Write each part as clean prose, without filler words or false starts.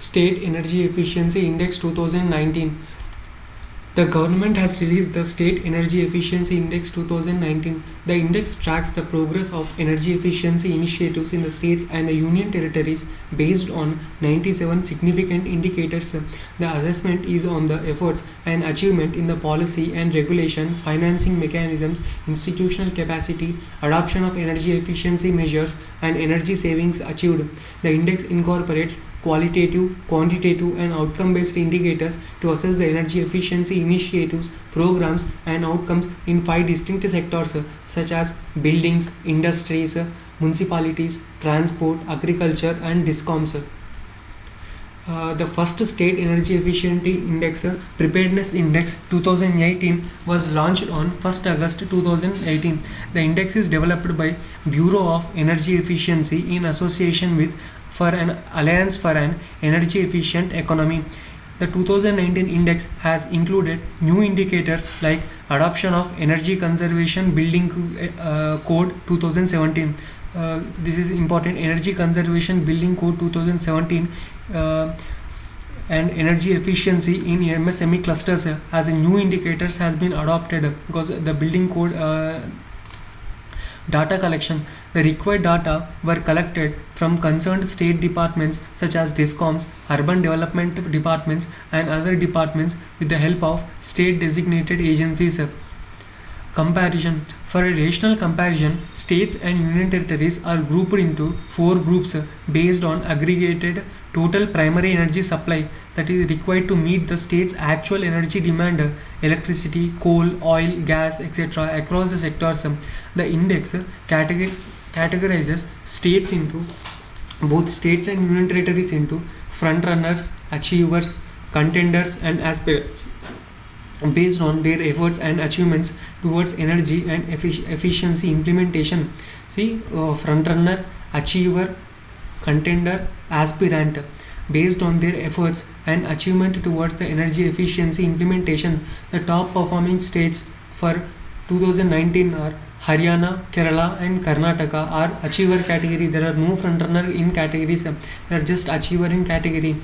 State Energy Efficiency Index 2019. The government has released the State Energy Efficiency Index 2019. The index tracks the progress of energy efficiency initiatives in the states and the union territories based on 97 significant indicators. The assessment is on the efforts and achievement in the policy and regulation, financing mechanisms, institutional capacity, adoption of energy efficiency measures, and energy savings achieved. The index incorporates qualitative, quantitative, and outcome-based indicators to assess the energy efficiency initiatives, programs, and outcomes in 5 distinct sectors such as buildings, industries, municipalities, transport, agriculture, and discoms. The first State Energy Efficiency Index, Preparedness Index 2018, was launched on 1st August 2018. The index is developed by Bureau of Energy Efficiency in association with for an Alliance for an Energy Efficient Economy. The 2019 index has included new indicators like adoption of Energy Conservation Building Code 2017. This is important. Energy Conservation Building Code 2017 and energy efficiency in MSME clusters as a new indicators has been adopted because the building code data collection. The required data were collected from concerned state departments such as DISCOMs, urban development departments, and other departments with the help of state designated agencies. Comparison. For a rational comparison, states and union territories are grouped into 4 groups based on aggregated total primary energy supply that is required to meet the state's actual energy demand, electricity, coal, oil, gas, etc. across the sectors. The index categorizes states into both states and union territories into front runners, achievers, contenders, and aspirants based on their efforts and achievements towards energy and efficiency implementation. See, front runner, achiever, contender, aspirant. Based on their efforts and achievement towards the energy efficiency implementation, the top performing states for 2019 are Haryana, Kerala, and Karnataka are achiever category. There are no front runner in categories. They are just achiever in category.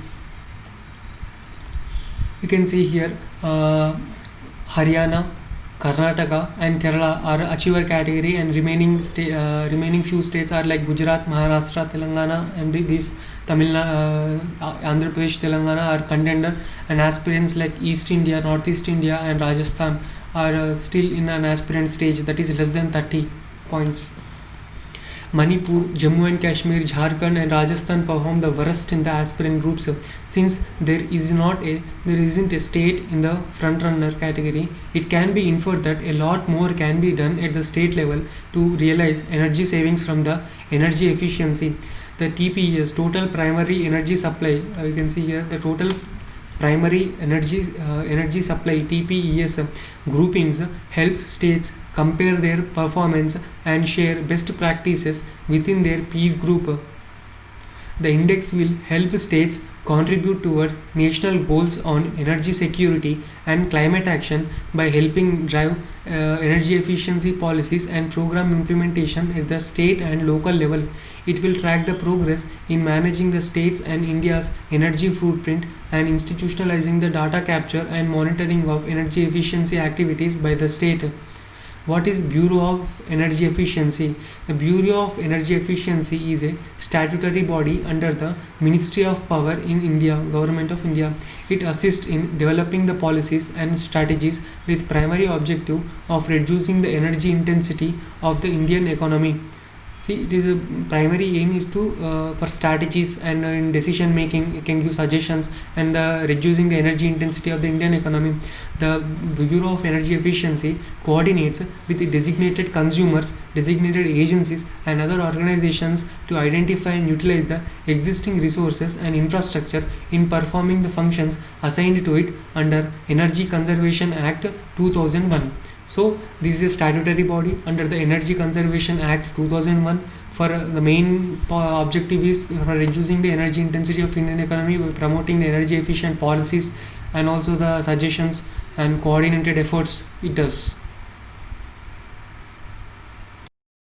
You can see here Haryana, Karnataka, and Kerala are achiever category, and remaining few states are like Gujarat, Maharashtra, Telangana, and these Andhra Pradesh, Telangana are contender, and aspirants like East India, Northeast India, and Rajasthan are still in an aspirant stage, that is less than 30 points. Manipur, Jammu and Kashmir, Jharkhand, and Rajasthan perform the worst in the aspirant groups. Since there isn't a state in the front runner category, it can be inferred that a lot more can be done at the state level to realize energy savings from the energy efficiency. The TPES, total primary energy supply, you can see here the total primary energy supply TPES groupings helps states compare their performance and share best practices within their peer group. The index will help states contribute towards national goals on energy security and climate action by helping drive energy efficiency policies and program implementation at the state and local level. It will track the progress in managing the states and India's energy footprint and institutionalizing the data capture and monitoring of energy efficiency activities by the state. What is Bureau of Energy Efficiency? The Bureau of Energy Efficiency is a statutory body under the Ministry of Power in India, Government of India. It assists in developing the policies and strategies with primary objective of reducing the energy intensity of the Indian economy. See, it is a primary aim is to for strategies and in decision making, it can give suggestions and reducing the energy intensity of the Indian economy. The Bureau of Energy Efficiency coordinates with the designated consumers, designated agencies, and other organizations to identify and utilize the existing resources and infrastructure in performing the functions assigned to it under Energy Conservation Act 2001. So this is a statutory body under the Energy Conservation Act 2001. For the main objective is for reducing the energy intensity of Indian economy by promoting the energy efficient policies and also the suggestions and coordinated efforts it does.